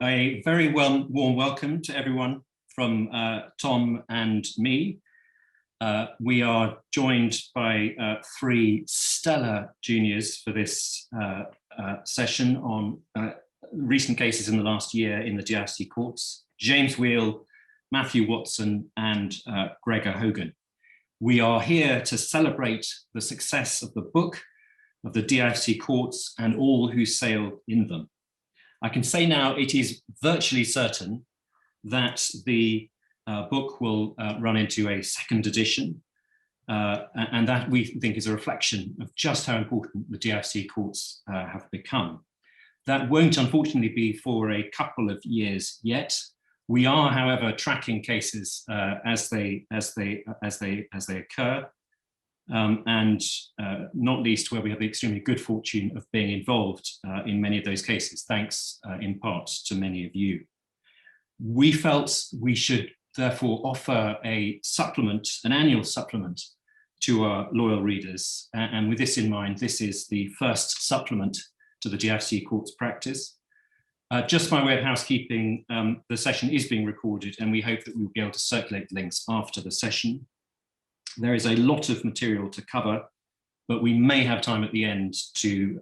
a very warm welcome to everyone from Tom and me. We are joined by three stellar juniors for this session on recent cases in the last year in the DIFC courts: James Weale, Matthew Watson, and Gregor Hogan. We are here to celebrate the success of the book, of the DIFC courts, and all who sail in them. I can say now it is virtually certain that the book will run into a second edition, and that we think is a reflection of just how important the DIFC courts have become. That won't unfortunately be for a couple of years yet. We are, however, tracking cases as they occur, and not least where we have the extremely good fortune of being involved in many of those cases, thanks in part to many of you. We felt we should therefore offer a supplement, an annual supplement to our loyal readers. And with this in mind, this is the first supplement to the DIFC Courts Practice. Just by way of housekeeping, the session is being recorded, and we hope that we'll be able to circulate links after the session. There is a lot of material to cover, but we may have time at the end to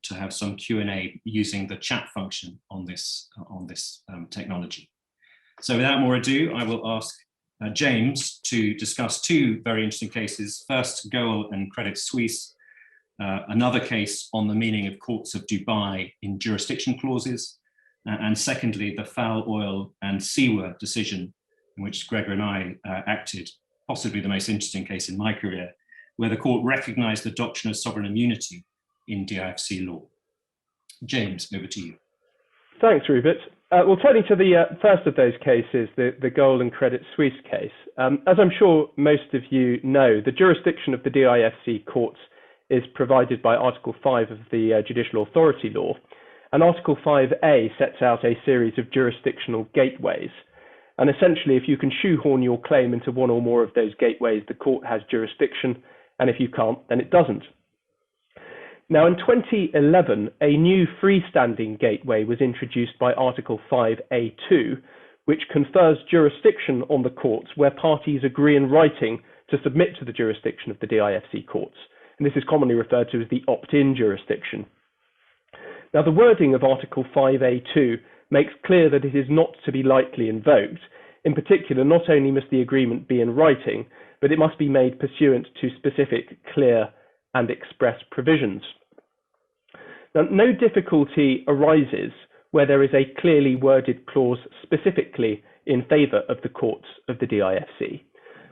have some Q&A using the chat function on this technology. So without more ado, I will ask James to discuss two very interesting cases. First, Weale and Credit Suisse, another case on the meaning of courts of Dubai in jurisdiction clauses, and secondly, the Foul Oil and Seaward decision, in which Gregor and I acted, possibly the most interesting case in my career, where the court recognized the doctrine of sovereign immunity in DIFC law. James, over to you. Thanks, Rupert. Well, turning to the first of those cases, the Weale and Credit Suisse case. As I'm sure most of you know, the jurisdiction of the DIFC courts is provided by Article 5 of the Judicial Authority Law, and Article 5A sets out a series of jurisdictional gateways. And essentially, if you can shoehorn your claim into one or more of those gateways, the court has jurisdiction, and if you can't, then it doesn't. Now, in 2011, a new freestanding gateway was introduced by Article 5A2, which confers jurisdiction on the courts where parties agree in writing to submit to the jurisdiction of the DIFC courts. And this is commonly referred to as the opt-in jurisdiction. Now, the wording of Article 5A2 makes clear that it is not to be lightly invoked. In particular, not only must the agreement be in writing, but it must be made pursuant to specific, clear, and express provisions. Now, no difficulty arises where there is a clearly worded clause specifically in favour of the courts of the DIFC.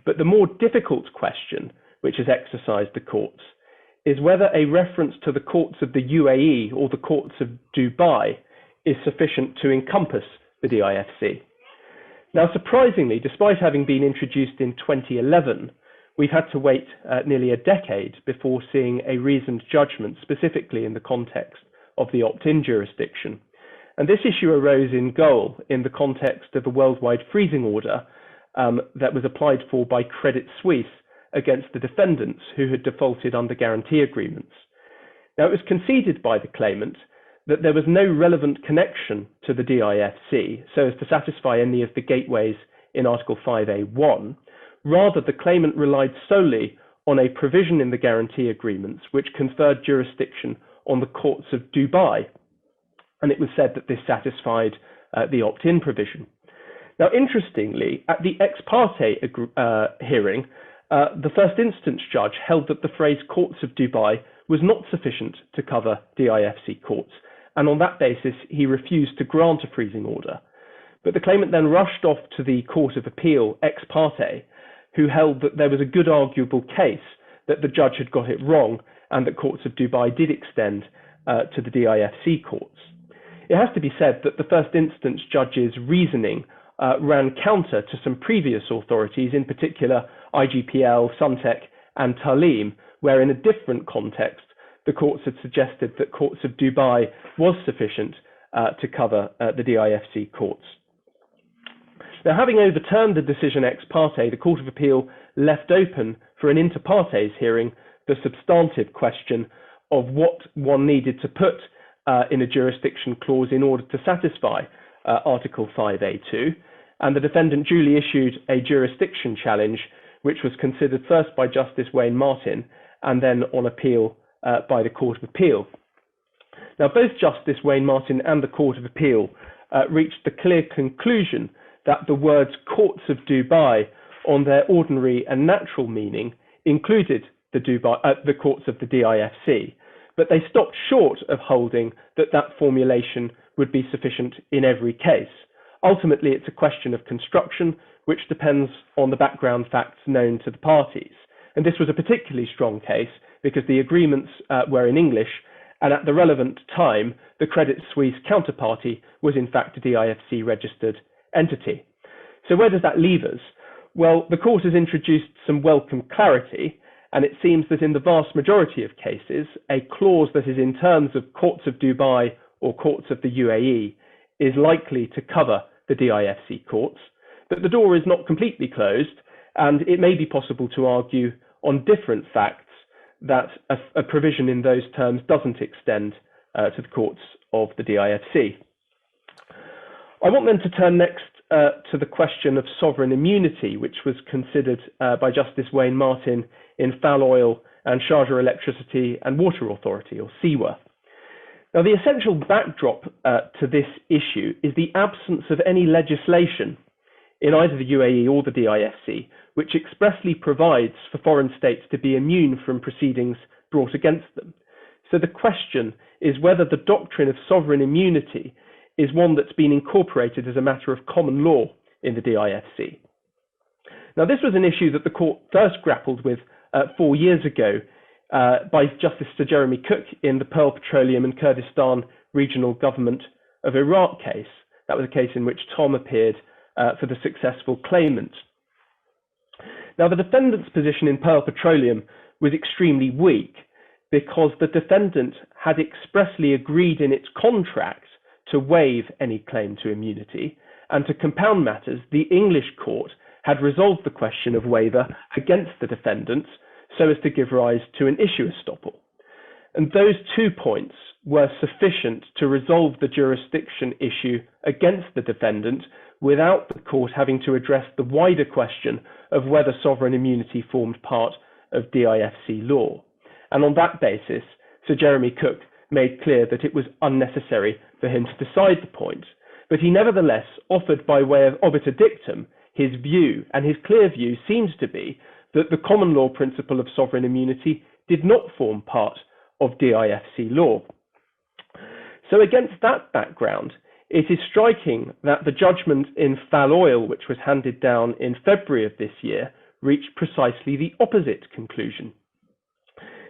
But the more difficult question, which has exercised the courts, is whether a reference to the courts of the UAE or the courts of Dubai is sufficient to encompass the DIFC. Now, surprisingly, despite having been introduced in 2011, we've had to wait nearly a decade before seeing a reasoned judgment, specifically in the context of the opt-in jurisdiction. And this issue arose in Weale in the context of a worldwide freezing order that was applied for by Credit Suisse against the defendants who had defaulted under guarantee agreements. Now, it was conceded by the claimant that there was no relevant connection to the DIFC so as to satisfy any of the gateways in Article 5A1. Rather, the claimant relied solely on a provision in the guarantee agreements which conferred jurisdiction on the courts of Dubai, and it was said that this satisfied the opt-in provision. Now, interestingly, at the ex parte hearing, the first instance judge held that the phrase courts of Dubai was not sufficient to cover DIFC courts, and on that basis he refused to grant a freezing order. But the claimant then rushed off to the Court of Appeal ex parte, who held that there was a good arguable case that the judge had got it wrong and that courts of Dubai did extend to the DIFC courts. It has to be said that the first instance judge's reasoning ran counter to some previous authorities, in particular IGPL, Suntec and Talim, where in a different context the courts had suggested that courts of Dubai was sufficient to cover the DIFC courts. Now, having overturned the decision ex parte, the Court of Appeal left open for an inter partes hearing the substantive question of what one needed to put in a jurisdiction clause in order to satisfy Article 5A2, and the defendant duly issued a jurisdiction challenge, which was considered first by Justice Wayne Martin and then on appeal by the Court of Appeal. Now, both Justice Wayne Martin and the Court of Appeal reached the clear conclusion that the words courts of Dubai on their ordinary and natural meaning included the courts of the DIFC, but they stopped short of holding that that formulation would be sufficient in every case. Ultimately, it's a question of construction, which depends on the background facts known to the parties. And this was a particularly strong case because the agreements were in English, and at the relevant time, the Credit Suisse counterparty was in fact a DIFC registered entity. So where does that leave us? Well, the court has introduced some welcome clarity, and it seems that in the vast majority of cases, a clause that is in terms of courts of Dubai or courts of the UAE is likely to cover the DIFC courts, but the door is not completely closed, and it may be possible to argue on different facts that a provision in those terms doesn't extend to the courts of the DIFC. I want then to turn next to the question of sovereign immunity, which was considered by Justice Wayne Martin in Foul Oil and Sharjah Electricity and Water Authority, or SEWA. Now, the essential backdrop to this issue is the absence of any legislation in either the UAE or the DIFC, which expressly provides for foreign states to be immune from proceedings brought against them. So the question is whether the doctrine of sovereign immunity is one that's been incorporated as a matter of common law in the DIFC. Now, this was an issue that the court first grappled with 4 years ago by Justice Sir Jeremy Cook in the Pearl Petroleum and Kurdistan Regional Government of Iraq case. That was a case in which Tom appeared for the successful claimant. Now, the defendant's position in Pearl Petroleum was extremely weak because the defendant had expressly agreed in its contract to waive any claim to immunity, and to compound matters, the English court had resolved the question of waiver against the defendants so as to give rise to an issue estoppel. And those 2 points were sufficient to resolve the jurisdiction issue against the defendant without the court having to address the wider question of whether sovereign immunity formed part of DIFC law. And on that basis, Sir Jeremy Cook made clear that it was unnecessary for him to decide the point. But he nevertheless offered by way of obiter dictum his view, and his clear view seems to be that the common law principle of sovereign immunity did not form part of DIFC law. So against that background, it is striking that the judgment in Foul Oil, which was handed down in February of this year, reached precisely the opposite conclusion.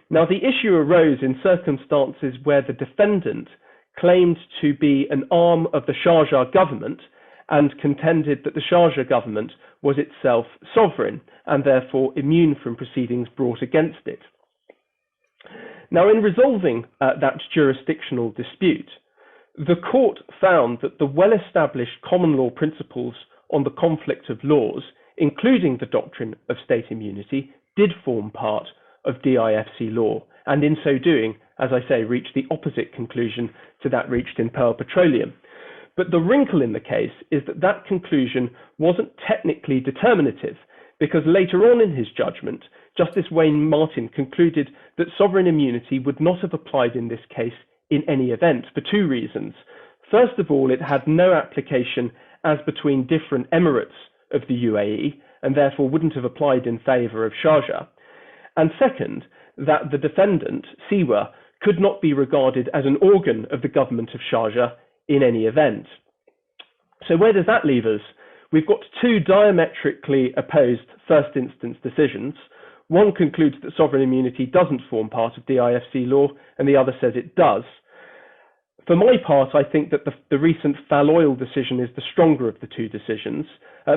Now, the issue arose in circumstances where the defendant claimed to be an arm of the Sharjah government and contended that the Sharjah government was itself sovereign and therefore immune from proceedings brought against it. Now, in resolving that jurisdictional dispute, the court found that the well-established common law principles on the conflict of laws, including the doctrine of state immunity, did form part of DIFC law, and in so doing, as I say, reached the opposite conclusion to that reached in Pearl Petroleum. But the wrinkle in the case is that that conclusion wasn't technically determinative, because later on in his judgment, Justice Wayne Martin concluded that sovereign immunity would not have applied in this case in any event for 2 reasons. First of all, it had no application as between different emirates of the UAE, and therefore wouldn't have applied in favour of Sharjah. And second, that the defendant, SEWA, could not be regarded as an organ of the government of Sharjah in any event. So where does that leave us? We've got 2 diametrically opposed first instance decisions. One concludes that sovereign immunity doesn't form part of DIFC law, and the other says it does. For my part, I think that the recent Foul Oil decision is the stronger of the 2 decisions.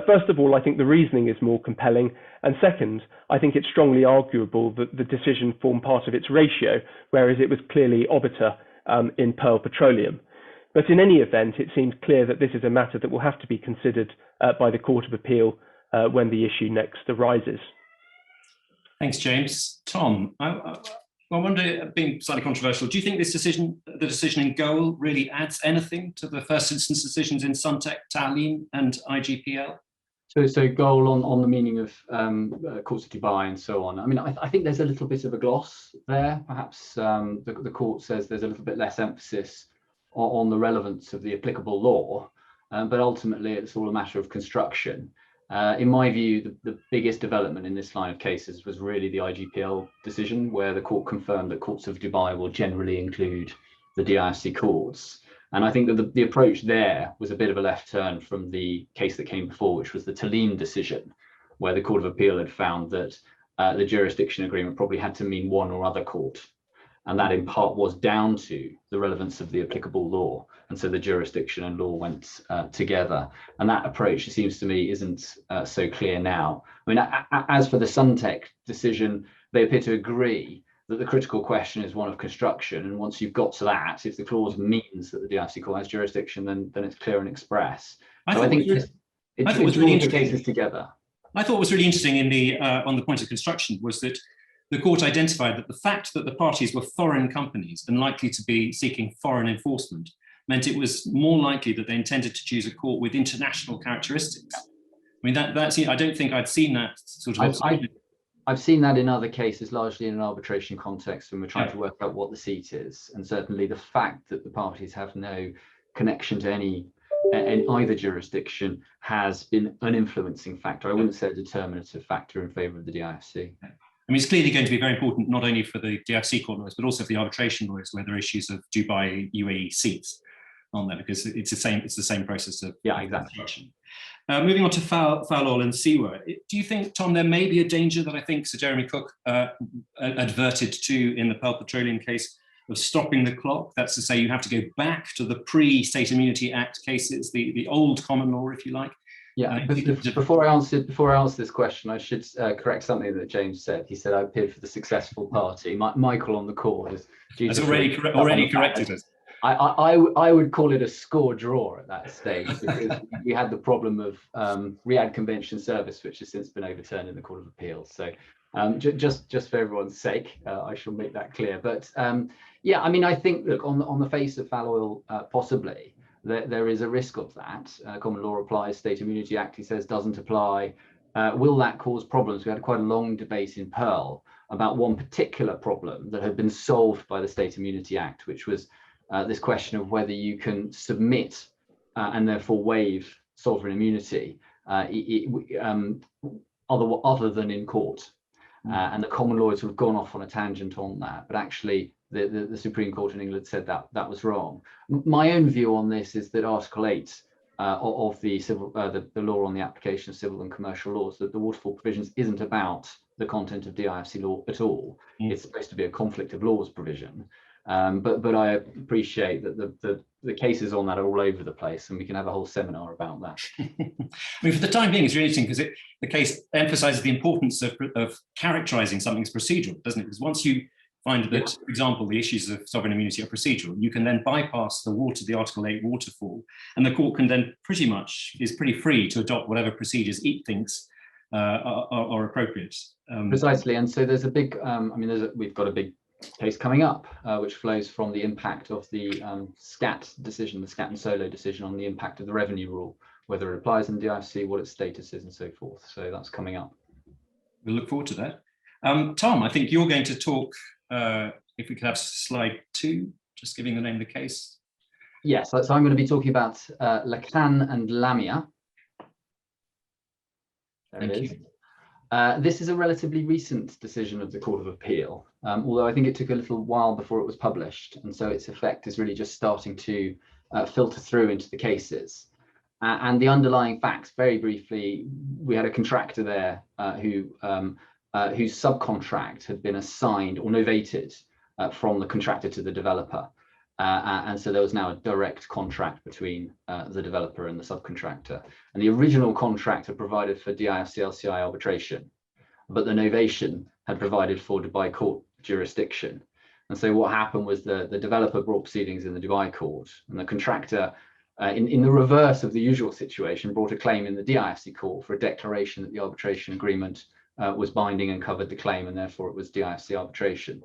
First of all, I think the reasoning is more compelling, and second, I think it's strongly arguable that the decision formed part of its ratio, whereas it was clearly obiter in Pearl Petroleum. But in any event, it seems clear that this is a matter that will have to be considered by the Court of Appeal when the issue next arises. Thanks, James. Tom, Well, I wonder, being slightly controversial, do you think this decision, the decision in Goal, really adds anything to the first instance decisions in Suntec, Tallinn and IGPL? So goal on the meaning of courts of Dubai and so on. I mean, I think there's a little bit of a gloss there. Perhaps the court says there's a little bit less emphasis on the relevance of the applicable law, but ultimately it's all a matter of construction. In my view, the biggest development in this line of cases was really the IGPL decision, where the court confirmed that courts of Dubai will generally include the DIFC courts. And I think that the approach there was a bit of a left turn from the case that came before, which was the Tallinn decision, where the Court of Appeal had found that the jurisdiction agreement probably had to mean one or other court. And that in part was down to the relevance of the applicable law. And so the jurisdiction and law went together. And that approach, it seems to me, isn't so clear now. I mean, as for the Suntec decision, they appear to agree that the critical question is one of construction. And once you've got to that, if the clause means that the DIFC court has jurisdiction, then it's clear and express. So I think it draws the cases together. I thought what was really interesting in the on the point of construction was that the court identified that the fact that the parties were foreign companies and likely to be seeking foreign enforcement meant it was more likely that they intended to choose a court with international characteristics. I mean, that's I don't think I'd seen that sort of. I've seen that in other cases, largely in an arbitration context, when we're trying to work out what the seat is. And certainly the fact that the parties have no connection to any either jurisdiction has been an influencing factor. I wouldn't say a determinative factor in favour of the DIFC. I mean, it's clearly going to be very important, not only for the DIFC court lawyers, but also for the arbitration lawyers, where there are issues of Dubai UAE seats on there, because it's the same process of exactly. Moving on to foul oil and seawork, do you think, Tom, there may be a danger that I think Sir Jeremy Cook adverted to in the Pearl Petroleum case of stopping the clock? That's to say, you have to go back to the pre-State Immunity Act cases, the old common law, if you like. Yeah, before I answer this question, I should correct something that James said. He said I appeared for the successful party. Michael on the call has already corrected us. I would call it a score draw at that stage, because we had the problem of Riyadh Convention Service, which has since been overturned in the Court of Appeal. So just for everyone's sake, I shall make that clear. But yeah, I mean, I think, look, on the face of foul oil, possibly there is a risk of that. Common law applies, State Immunity Act, he says, doesn't apply. Will that cause problems? We had quite a long debate in Pearl about one particular problem that had been solved by the State Immunity Act, which was this question of whether you can submit and therefore waive sovereign immunity other than in court. And the common law has sort of gone off on a tangent on that, but actually the Supreme Court in England said that was wrong. My own view on this is that Article 8 of the law on the application of civil and commercial laws, that the waterfall provisions isn't about the content of DIFC law at all. It's supposed to be a conflict of laws provision. But I appreciate that the cases on that are all over the place, and we can have a whole seminar about that. I mean, for the time being, it's really interesting because the case emphasises the importance of characterising something as procedural, doesn't it? Because once you find that, for example, the issues of sovereign immunity are procedural, you can then bypass the Article 8 waterfall, and the court can then is pretty free to adopt whatever procedures it thinks are appropriate. Precisely, and so there's a big, we've got a big case coming up, which flows from the impact of the SCAT decision, the SCAT and Solo decision, on the impact of the revenue rule, whether it applies in the DIFC, what its status is, and so forth. So that's coming up. We'll look forward to that. Tom, I think you're going to talk, if we could have slide 2, just giving the name of the case. Yes, so I'm going to be talking about Lacan and Lamia. There it is. This is a relatively recent decision of the Court of Appeal, although I think it took a little while before it was published, and so its effect is really just starting to filter through into the cases. And the underlying facts, very briefly, we had a contractor there whose subcontract had been assigned or novated from the contractor to the developer. And so there was now a direct contract between the developer and the subcontractor. And the original contract had provided for DIFC LCI arbitration, but the novation had provided for Dubai court jurisdiction. And so what happened was the developer brought proceedings in the Dubai court, and the contractor, in the reverse of the usual situation, brought a claim in the DIFC court for a declaration that the arbitration agreement was binding and covered the claim, and therefore it was DIFC arbitration.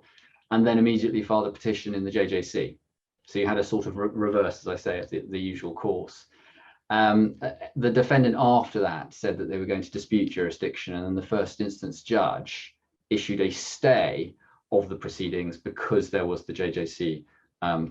and then immediately filed a petition in the JJC. So you had a sort of reverse, as I say, of the usual course. The defendant after that said that they were going to dispute jurisdiction, and then the first instance judge issued a stay of the proceedings because there was the JJC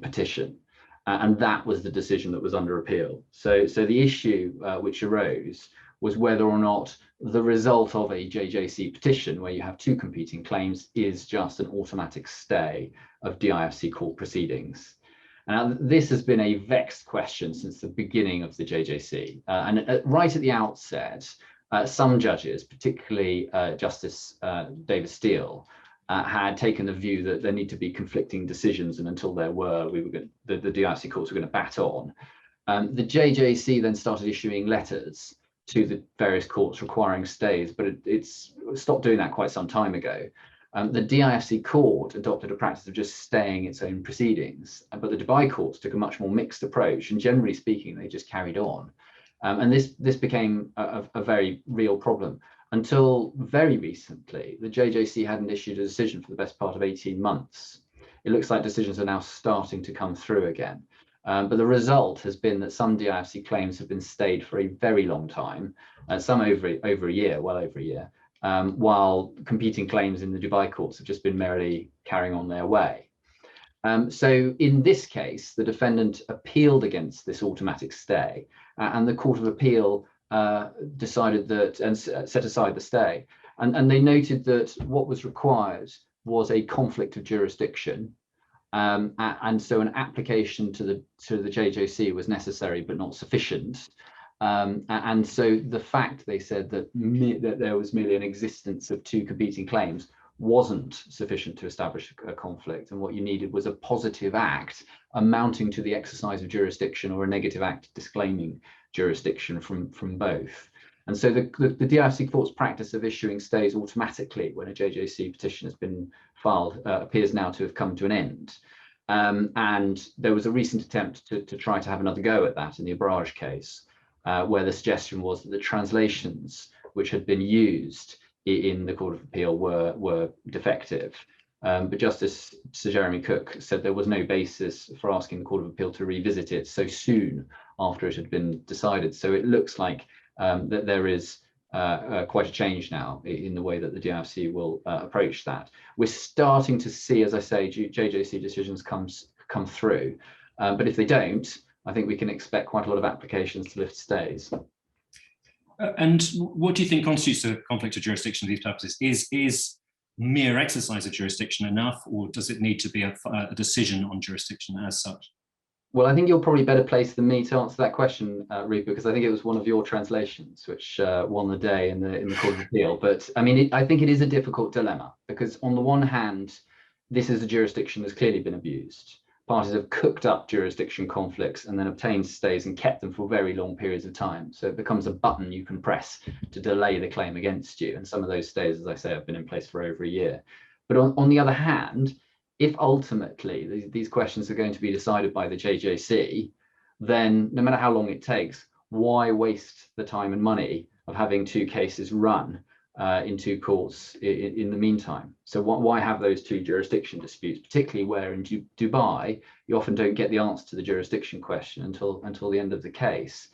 petition. And that was the decision that was under appeal. So the issue which arose was whether or not the result of a JJC petition, where you have two competing claims, is just an automatic stay of DIFC court proceedings. Now, this has been a vexed question since the beginning of the JJC. And right at the outset, some judges, particularly Justice David Steele, had taken the view that there need to be conflicting decisions, and until there were, the DIFC courts were going to bat on. The JJC then started issuing letters to the various courts requiring stays, but it's stopped doing that quite some time ago. The DIFC court adopted a practice of just staying its own proceedings, but the Dubai courts took a much more mixed approach, and generally speaking, they just carried on. And this became a very real problem. Until very recently, the JJC hadn't issued a decision for the best part of 18 months. It looks like decisions are now starting to come through again. But the result has been that some DIFC claims have been stayed for a very long time, some over a year, well over a year, while competing claims in the Dubai courts have just been merrily carrying on their way. So in this case, the defendant appealed against this automatic stay, and the Court of Appeal decided that and set aside the stay, and they noted that what was required was a conflict of jurisdiction, and so an application to the JJC was necessary but not sufficient, and so the fact, they said, that there was merely an existence of two competing claims wasn't sufficient to establish a conflict, and what you needed was a positive act amounting to the exercise of jurisdiction, or a negative act disclaiming jurisdiction from both. And so the DIFC Courts Practice of issuing stays automatically when a JJC petition has been filed appears now to have come to an end. And there was a recent attempt to try to have another go at that in the Abraj case, where the suggestion was that the translations which had been used in the Court of Appeal were defective. But Justice Sir Jeremy Cook said there was no basis for asking the Court of Appeal to revisit it so soon after it had been decided. So it looks like that there is quite a change now in the way that the DIFC will approach that. We're starting to see, as I say, JJC decisions come through, but if they don't, I think we can expect quite a lot of applications to lift stays. And what do you think constitutes a conflict of jurisdiction for these purposes? Is mere exercise of jurisdiction enough, or does it need to be a decision on jurisdiction as such? Well, I think you're probably better placed than me to answer that question, Rupert, because I think it was one of your translations which won the day in the Court of Appeal. But I mean, I think it is a difficult dilemma, because on the one hand, this is a jurisdiction that's clearly been abused. Parties have cooked up jurisdiction conflicts and then obtained stays and kept them for very long periods of time. So it becomes a button you can press to delay the claim against you. And some of those stays, as I say, have been in place for over a year. But on the other hand, if ultimately these questions are going to be decided by the JJC, then no matter how long it takes, why waste the time and money of having two cases run in two courts in the meantime? So why have those two jurisdiction disputes, particularly where in Dubai you often don't get the answer to the jurisdiction question until the end of the case,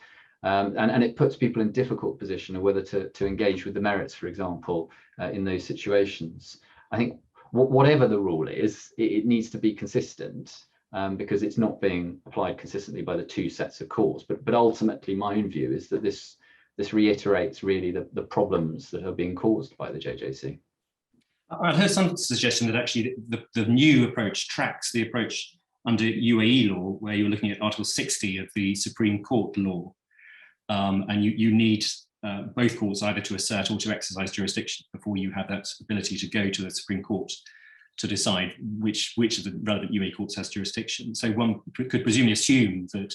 and it puts people in a difficult position of whether to engage with the merits, for example, in those situations. I think whatever the rule is, it needs to be consistent, because it's not being applied consistently by the two sets of courts. But ultimately, my own view is that this reiterates really the problems that are being caused by the JJC. I heard some suggestion that actually the new approach tracks the approach under UAE law, where you're looking at Article 60 of the Supreme Court law, and you need both courts either to assert or to exercise jurisdiction before you have that ability to go to the Supreme Court to decide which of the relevant UAE courts has jurisdiction. So one could presumably assume that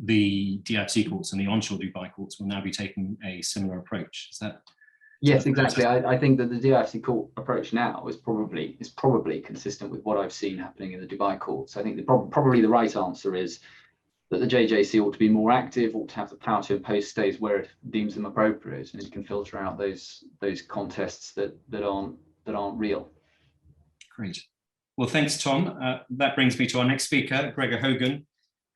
the DIFC courts and the onshore Dubai courts will now be taking a similar approach. Is that? Yes, exactly. I think that the DIFC court approach now is probably consistent with what I've seen happening in the Dubai courts. I think probably the right answer is that the JJC ought to be more active, ought to have the power to impose stays where it deems them appropriate, and it can filter out those contests that aren't real. Great. Well, thanks, Tom. That brings me to our next speaker, Gregor Hogan,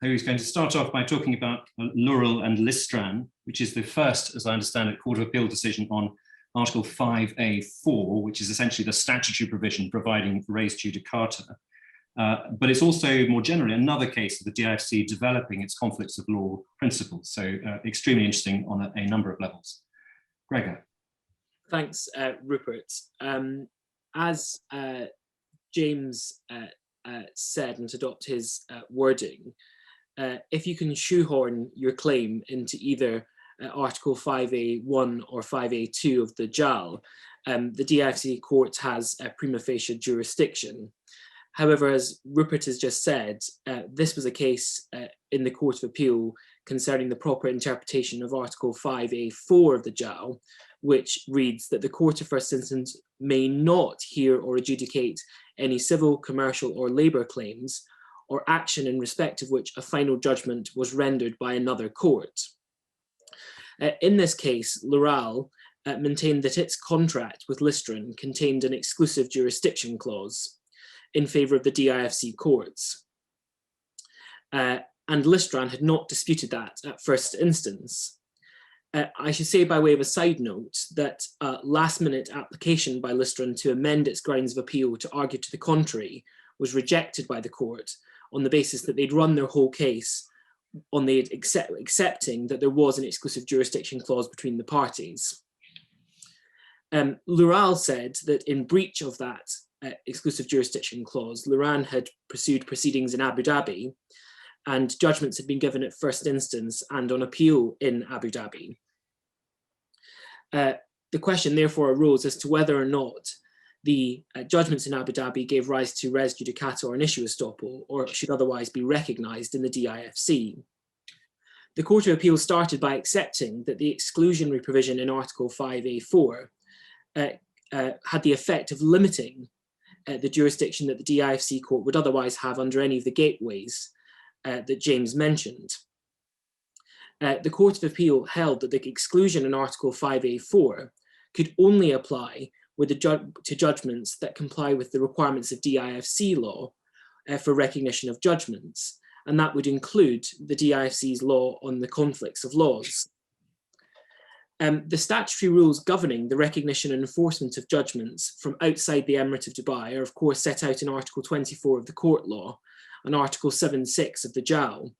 who's going to start off by talking about Laurel and Listran, which is the first, as I understand it, Court of Appeal decision on Article 5A4, which is essentially the statutory provision providing res judicata. But it's also more generally another case of the DIFC developing its conflicts of law principles. So extremely interesting on a number of levels. Gregor. Thanks, Rupert. As James said, and to adopt his wording, if you can shoehorn your claim into either Article 5A1 or 5A2 of the JAL, the DIFC Court has a prima facie jurisdiction. However, as Rupert has just said, this was a case in the Court of Appeal concerning the proper interpretation of Article 5A4 of the JAL, which reads that the Court of First Instance may not hear or adjudicate any civil, commercial, or labour claims, or action in respect of which a final judgment was rendered by another court. In this case, Laurel maintained that its contract with Listran contained an exclusive jurisdiction clause in favour of the DIFC courts. And Listran had not disputed that at first instance. I should say by way of a side note that last-minute application by Listran to amend its grounds of appeal to argue to the contrary was rejected by the court on the basis that they'd run their whole case on the accepting that there was an exclusive jurisdiction clause between the parties. Laurel said that in breach of that exclusive jurisdiction clause, Luran had pursued proceedings in Abu Dhabi, and judgments had been given at first instance and on appeal in Abu Dhabi. The question therefore arose as to whether or not the judgments in Abu Dhabi gave rise to res judicata or an issue estoppel, or should otherwise be recognised in the DIFC. The Court of Appeal started by accepting that the exclusionary provision in Article 5A4 had the effect of limiting the jurisdiction that the DIFC court would otherwise have under any of the gateways that James mentioned. The Court of Appeal held that the exclusion in Article 5A4 could only apply to judgments that comply with the requirements of DIFC law for recognition of judgments, and that would include the DIFC's law on the conflicts of laws. The statutory rules governing the recognition and enforcement of judgments from outside the Emirate of Dubai are of course set out in Article 24 of the Court Law and Article 7.6 of the JAL.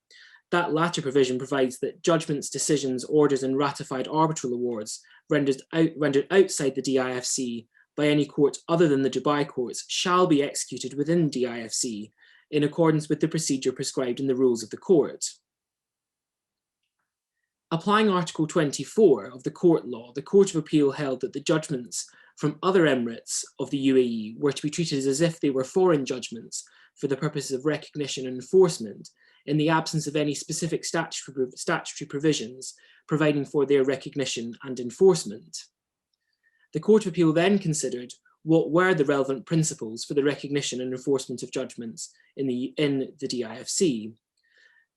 That latter provision provides that judgments, decisions, orders and ratified arbitral awards rendered outside the DIFC by any court other than the Dubai courts shall be executed within DIFC in accordance with the procedure prescribed in the rules of the court. Applying Article 24 of the Court Law, the Court of Appeal held that the judgments from other emirates of the UAE were to be treated as if they were foreign judgments for the purposes of recognition and enforcement in the absence of any specific statutory provisions providing for their recognition and enforcement. The Court of Appeal then considered what were the relevant principles for the recognition and enforcement of judgments in the DIFC.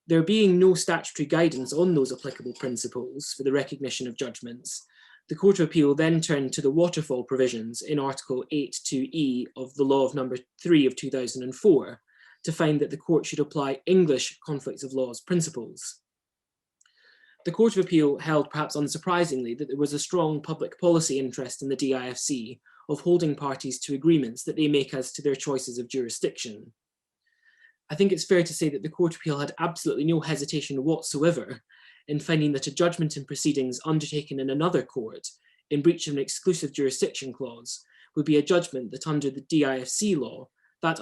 There being no statutory guidance on those applicable principles for the recognition of judgments, the Court of Appeal then turned to the waterfall provisions in Article 8.2e of the Law of Number 3 of 2004 to find that the court should apply English conflicts of laws principles. The Court of Appeal held, perhaps unsurprisingly, that there was a strong public policy interest in the DIFC of holding parties to agreements that they make as to their choices of jurisdiction. I think it's fair to say that the Court of Appeal had absolutely no hesitation whatsoever in finding that a judgment in proceedings undertaken in another court in breach of an exclusive jurisdiction clause would be a judgment that under the DIFC law, that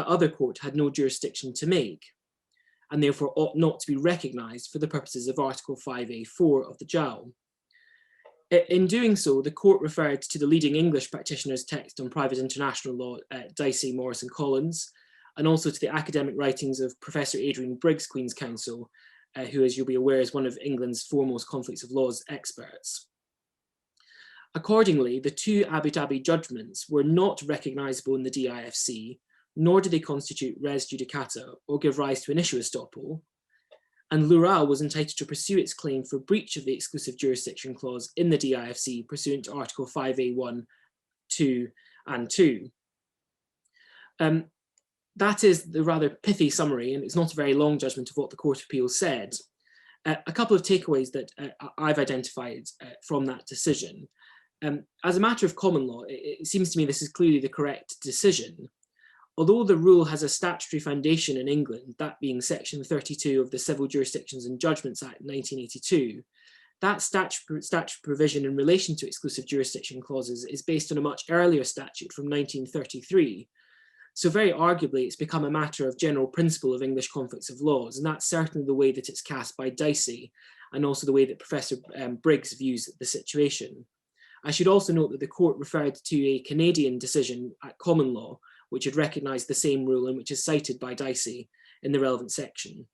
other court had no jurisdiction to make, and therefore ought not to be recognised for the purposes of Article 5A4 of the JAL. In doing so, the court referred to the leading English practitioner's text on private international law, Dicey, Morris and Collins, and also to the academic writings of Professor Adrian Briggs, Queen's Counsel, who, as you'll be aware, is one of England's foremost conflicts of laws experts. Accordingly, the two Abu Dhabi judgments were not recognisable in the DIFC, nor did they constitute res judicata or give rise to an issue estoppel, and Lural was entitled to pursue its claim for breach of the exclusive jurisdiction clause in the DIFC pursuant to Article 5A1, 2 and 2. that is the rather pithy summary, and it's not a very long judgment of what the Court of Appeal said. A couple of takeaways that I've identified from that decision. As a matter of common law, it seems to me this is clearly the correct decision. Although the rule has a statutory foundation in England, that being Section 32 of the Civil Jurisdictions and Judgments Act 1982, that statutory provision in relation to exclusive jurisdiction clauses is based on a much earlier statute from 1933. So very arguably, it's become a matter of general principle of English conflicts of laws, and that's certainly the way that it's cast by Dicey, and also the way that Professor Briggs views the situation. I should also note that the court referred to a Canadian decision at common law, which had recognised the same rule and which is cited by Dicey in the relevant section.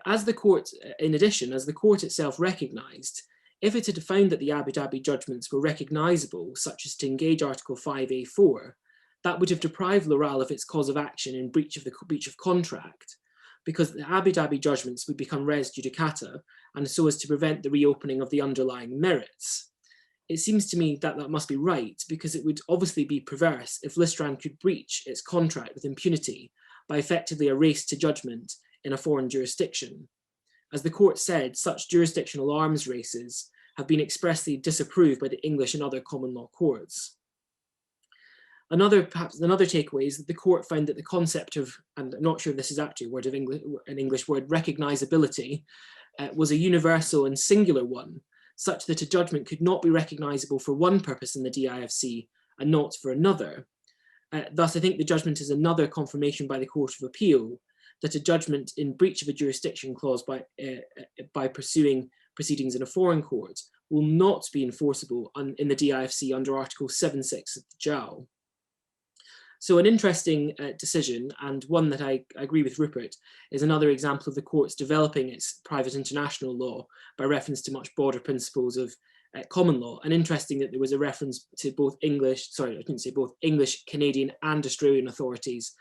As the court itself recognised, if it had found that the Abu Dhabi judgments were recognisable, such as to engage Article 5A4, that would have deprived Loral of its cause of action in breach of contract, because the Abu Dhabi judgments would become res judicata, and so as to prevent the reopening of the underlying merits. It seems to me that that must be right, because it would obviously be perverse if Listran could breach its contract with impunity by effectively a race to judgment in a foreign jurisdiction. As the court said, such jurisdictional arms races have been expressly disapproved by the English and other common law courts. Perhaps another takeaway is that the court found that the concept of, and I'm not sure if this is actually an English word, recognizability, was a universal and singular one, such that a judgment could not be recognizable for one purpose in the DIFC and not for another. Thus, I think the judgment is another confirmation by the Court of Appeal that a judgment in breach of a jurisdiction clause by pursuing proceedings in a foreign court will not be enforceable in the DIFC under Article 7.6 of the JAL. So an interesting decision, and one that I agree with Rupert, is another example of the courts developing its private international law by reference to much broader principles of common law. And interesting that there was a reference to both English, Canadian and Australian authorities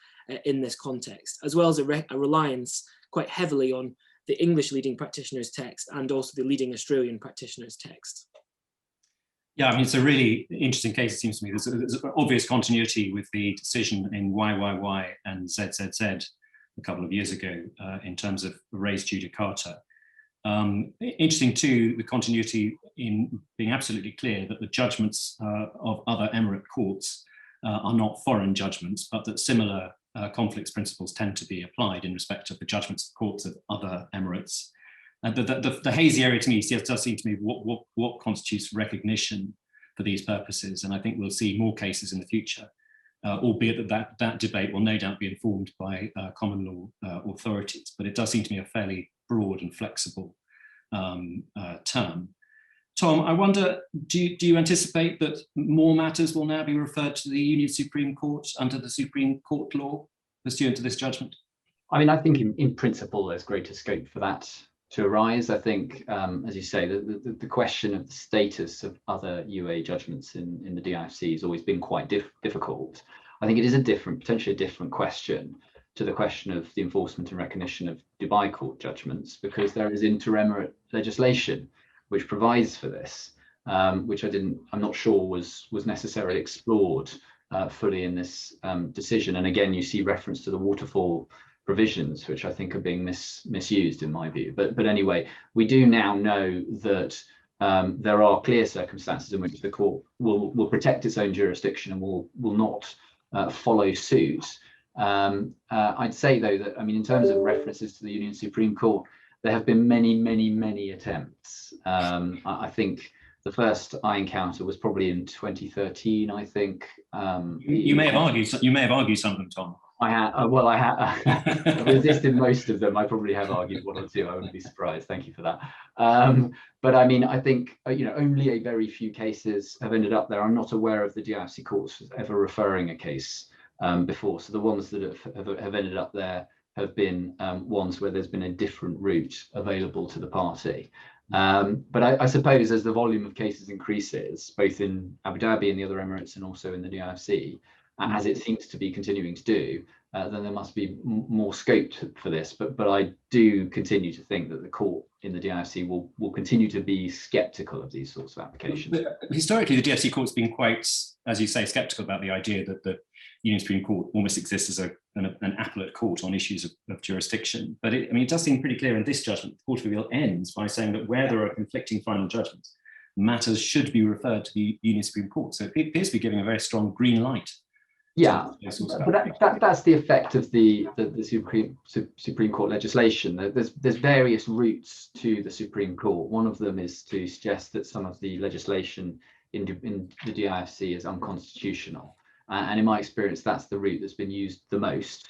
in this context, as well as a reliance quite heavily on the English leading practitioners text and also the leading Australian practitioners text. Yeah, I mean, it's a really interesting case, it seems to me. There's an obvious continuity with the decision in YYY and ZZZ a couple of years ago in terms of res judicata. Interesting too, the continuity in being absolutely clear that the judgments of other emirate courts are not foreign judgments, but that similar conflicts principles tend to be applied in respect of the judgments of courts of other emirates. The hazy area to me does seem to me what constitutes recognition for these purposes, and I think we'll see more cases in the future, albeit that debate will no doubt be informed by common law authorities, but it does seem to me a fairly broad and flexible term. Tom, I wonder, do you anticipate that more matters will now be referred to the Union Supreme Court under the Supreme Court law pursuant to this judgment? I mean, I think in principle there's greater scope for that to arise. I think, as you say, the question of the status of other UA judgments in the DIFC has always been quite difficult. I think it is potentially a different question to the question of the enforcement and recognition of Dubai court judgments, because there is inter-emirate legislation which provides for this, which I'm not sure was necessarily explored fully in this decision. And again, you see reference to the waterfall provisions, which I think are being misused in my view. But anyway, we do now know that there are clear circumstances in which the court will protect its own jurisdiction and will not follow suit. I'd say though that, I mean, in terms of references to the Union Supreme Court, there have been many attempts. I think the first I encounter was probably in 2013. I think you may have argued some of them, Tom. I resisted most of them. I probably have argued one or two. I wouldn't be surprised. Thank you for that. But I mean, I think only a very few cases have ended up there. I'm not aware of the DIFC courts ever referring a case before. So the ones that have ended up there have been ones where there's been a different route available to the party. But I suppose as the volume of cases increases, both in Abu Dhabi and the other Emirates and also in the DIFC, as it seems to be continuing to do, then there must be more scope for this. But I do continue to think that the court in the DIFC will continue to be sceptical of these sorts of applications. But historically, the DIFC court's been quite, as you say, sceptical about the idea that the Union Supreme Court almost exists as an appellate court on issues of jurisdiction. But it does seem pretty clear in this judgment, the Court of Appeal ends by saying that where there are conflicting final judgments, matters should be referred to the Union Supreme Court. So it appears to be giving a very strong green light. Yeah, but that's the effect of the Supreme Court legislation. There's various routes to the Supreme Court. One of them is to suggest that some of the legislation in the DIFC is unconstitutional. And in my experience, that's the route that's been used the most.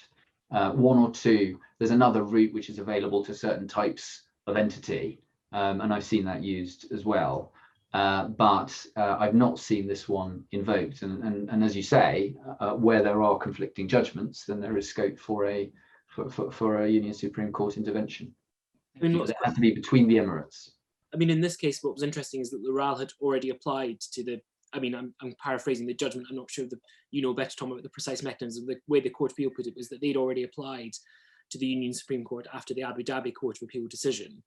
One or two, there's another route which is available to certain types of entity, and I've seen that used as well. But I've not seen this one invoked. And as you say, where there are conflicting judgments, then there is scope for a Union Supreme Court intervention. It has to be between the Emirates. I mean, in this case, what was interesting is that the RAL had already applied to the, I'm paraphrasing the judgment. I'm not sure you know better, Tom, about the precise mechanism. The way the Court of Appeal put it was that they'd already applied to the Union Supreme Court after the Abu Dhabi Court of Appeal decision.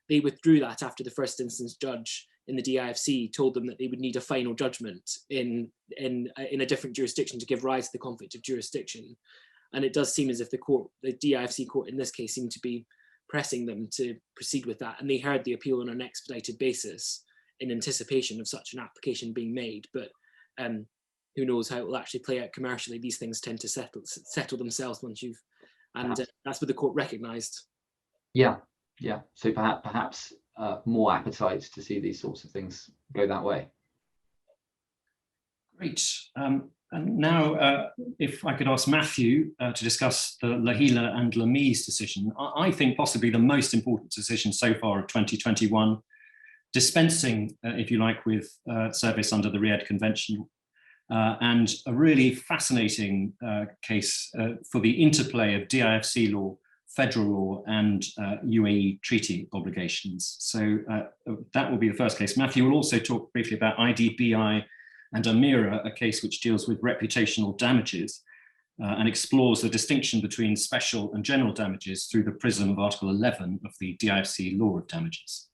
They withdrew that after the first instance judge in the DIFC told them that they would need a final judgment in a different jurisdiction to give rise to the conflict of jurisdiction. And it does seem as if the DIFC court in this case seemed to be pressing them to proceed with that. And they heard the appeal on an expedited basis in anticipation of such an application being made. But who knows how it will actually play out commercially. These things tend to settle themselves once you've, and that's what the court recognised. Yeah. So perhaps more appetite to see these sorts of things go that way. Great. And now, if I could ask Matthew to discuss the Weale and Lami's decision, I think possibly the most important decision so far of 2021, dispensing, if you like, with service under the Riyadh Convention, and a really fascinating case for the interplay of DIFC law, federal law, and UAE treaty obligations. So that will be the first case. Matthew will also talk briefly about IDBI and Amira, a case which deals with reputational damages and explores the distinction between special and general damages through the prism of Article 11 of the DIFC law of damages.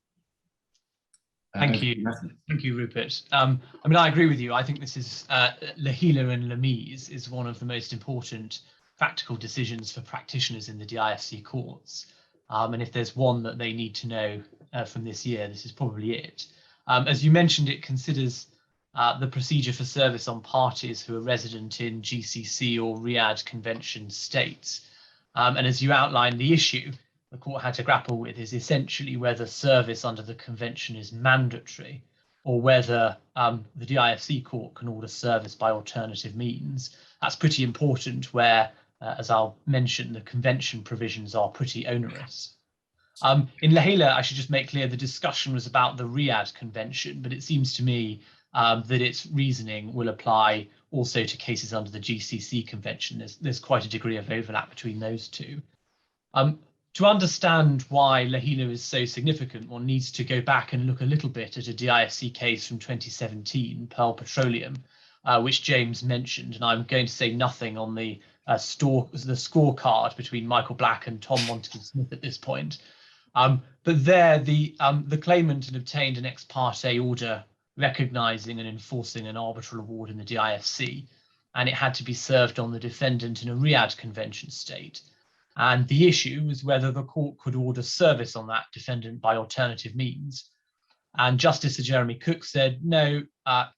Thank you. Thank you, Rupert. I agree with you. I think this is Weale and Lami's is one of the most important practical decisions for practitioners in the DIFC courts. And if there's one that they need to know from this year, this is probably it. As you mentioned, it considers the procedure for service on parties who are resident in GCC or Riyadh Convention states. And as you outlined, the issue the court had to grapple with is essentially whether service under the convention is mandatory or whether the DIFC court can order service by alternative means. That's pretty important where, as I'll mention, the convention provisions are pretty onerous. In Weale, I should just make clear the discussion was about the Riyadh Convention, but it seems to me that its reasoning will apply also to cases under the GCC Convention. There's quite a degree of overlap between those two. To understand why Weale is so significant, one needs to go back and look a little bit at a DIFC case from 2017, Pearl Petroleum, which James mentioned, and I'm going to say nothing on the scorecard between Michael Black and Tom Montagu-Smith at this point. But there, the claimant had obtained an ex parte order recognising and enforcing an arbitral award in the DIFC, and it had to be served on the defendant in a Riyadh Convention state. And the issue was whether the court could order service on that defendant by alternative means. And Justice Sir Jeremy Cook said, no,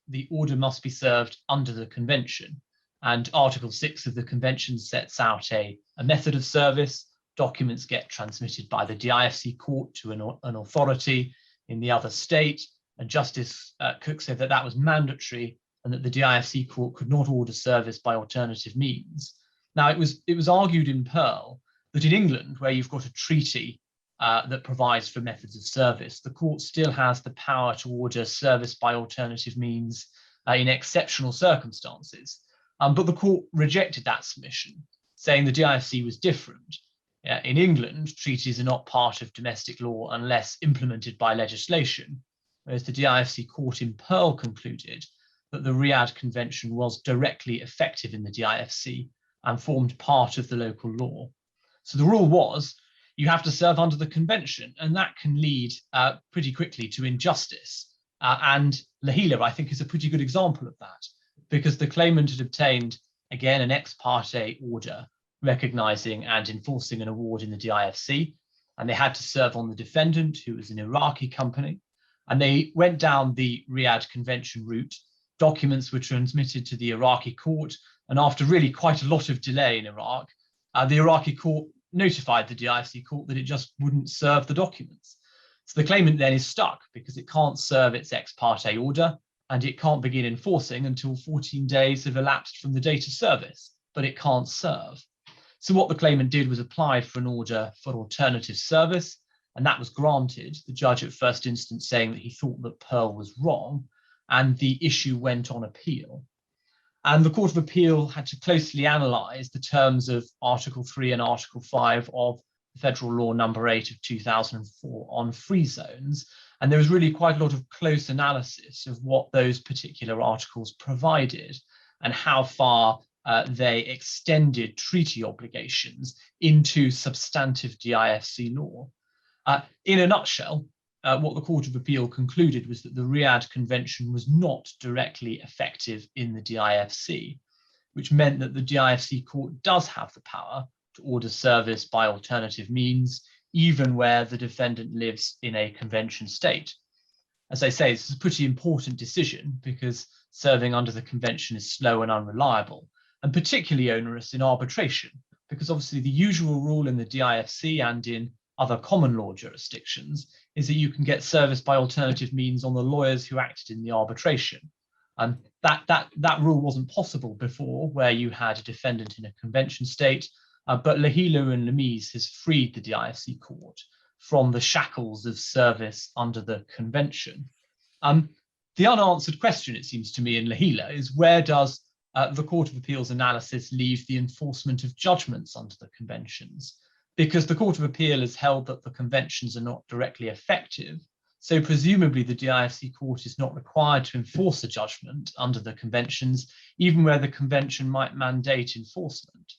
the order must be served under the convention. And Article 6 of the convention sets out a method of service. Documents get transmitted by the DIFC court to an authority in the other state. And Justice Cook said that that was mandatory and that the DIFC court could not order service by alternative means. Now, it was argued in Pearl that in England, where you've got a treaty that provides for methods of service, the court still has the power to order service by alternative means in exceptional circumstances. But the court rejected that submission, saying the DIFC was different. In England, treaties are not part of domestic law unless implemented by legislation, whereas the DIFC court in Pearl concluded that the Riyadh Convention was directly effective in the DIFC and formed part of the local law. So the rule was you have to serve under the convention, and that can lead pretty quickly to injustice. And Weale, I think, is a pretty good example of that, because the claimant had obtained, again, an ex parte order recognizing and enforcing an award in the DIFC, and they had to serve on the defendant, who was an Iraqi company, and they went down the Riyadh Convention route. Documents were transmitted to the Iraqi court, and after really quite a lot of delay in Iraq, the Iraqi court notified the DIFC court that it just wouldn't serve the documents. So the claimant then is stuck because it can't serve its ex parte order, and it can't begin enforcing until 14 days have elapsed from the date of service, but it can't serve. So what the claimant did was apply for an order for alternative service, and that was granted, the judge at first instance saying that he thought that Pearl was wrong, and the issue went on appeal. And the Court of Appeal had to closely analyse the terms of Article 3 and Article 5 of Federal Law Number 8 of 2004 on free zones. And there was really quite a lot of close analysis of what those particular articles provided and how far they extended treaty obligations into substantive DIFC law. In a nutshell, what the Court of Appeal concluded was that the Riyadh Convention was not directly effective in the DIFC, which meant that the DIFC court does have the power to order service by alternative means, even where the defendant lives in a convention state. As I say, this is a pretty important decision because serving under the convention is slow and unreliable, and particularly onerous in arbitration, because obviously the usual rule in the DIFC and in other common law jurisdictions is that you can get service by alternative means on the lawyers who acted in the arbitration. And that rule wasn't possible before, where you had a defendant in a convention state, but Weale and Lemise has freed the DIFC court from the shackles of service under the convention. The unanswered question, it seems to me, in Weale is, where does the Court of Appeal's analysis leave the enforcement of judgments under the conventions? Because the Court of Appeal has held that the conventions are not directly effective, so presumably the DIFC court is not required to enforce a judgment under the conventions, even where the convention might mandate enforcement.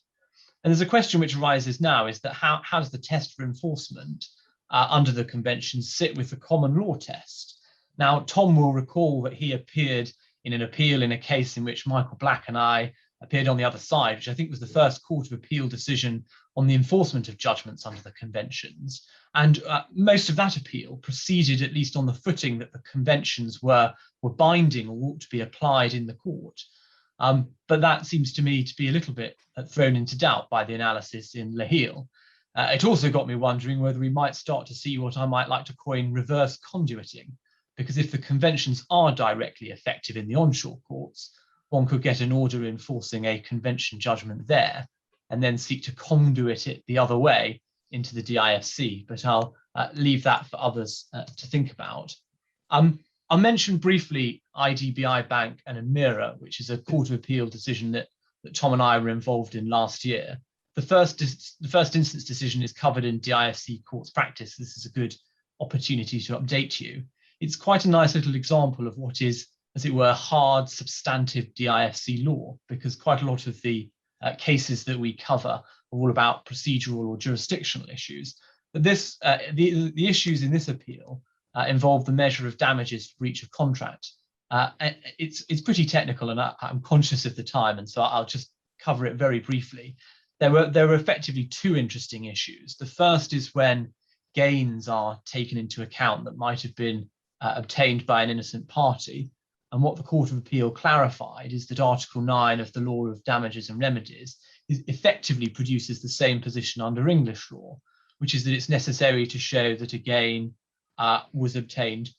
And there's a question which arises now, is that how does the test for enforcement under the conventions sit with the common law test? Now, Tom will recall that he appeared in an appeal in a case in which Michael Black and I appeared on the other side, which I think was the first Court of Appeal decision on the enforcement of judgments under the conventions. And most of that appeal proceeded at least on the footing that the conventions were binding or ought to be applied in the court. But that seems to me to be a little bit thrown into doubt by the analysis in Weale. It also got me wondering whether we might start to see what I might like to coin reverse conduiting, because if the conventions are directly effective in the onshore courts, one could get an order enforcing a convention judgment there and then seek to conduit it the other way into the DIFC, but I'll leave that for others to think about. I'll mention briefly IDBI Bank and Amira, which is a Court of Appeal decision that Tom and I were involved in last year. The first instance decision is covered in DIFC Courts Practice. This is a good opportunity to update you. It's quite a nice little example of what is, as it were, hard substantive DIFC law, because quite a lot of the cases that we cover are all about procedural or jurisdictional issues. But this, the issues in this appeal involve the measure of damages for breach of contract. It's pretty technical, and I'm conscious of the time, and so I'll just cover it very briefly. There were effectively two interesting issues. The first is when gains are taken into account that might have been obtained by an innocent party. And what the Court of Appeal clarified is that Article 9 of the Law of Damages and Remedies effectively produces the same position under English law, which is that it's necessary to show that a gain was obtained,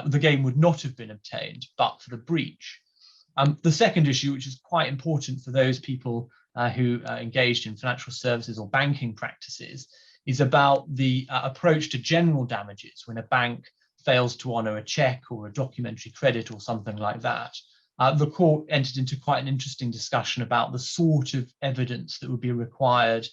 the gain would not have been obtained but for the breach. The second issue, which is quite important for those people who are engaged in financial services or banking practices, is about the approach to general damages when a bank fails to honour a cheque or a documentary credit or something like that. The court entered into quite an interesting discussion about the sort of evidence that would be required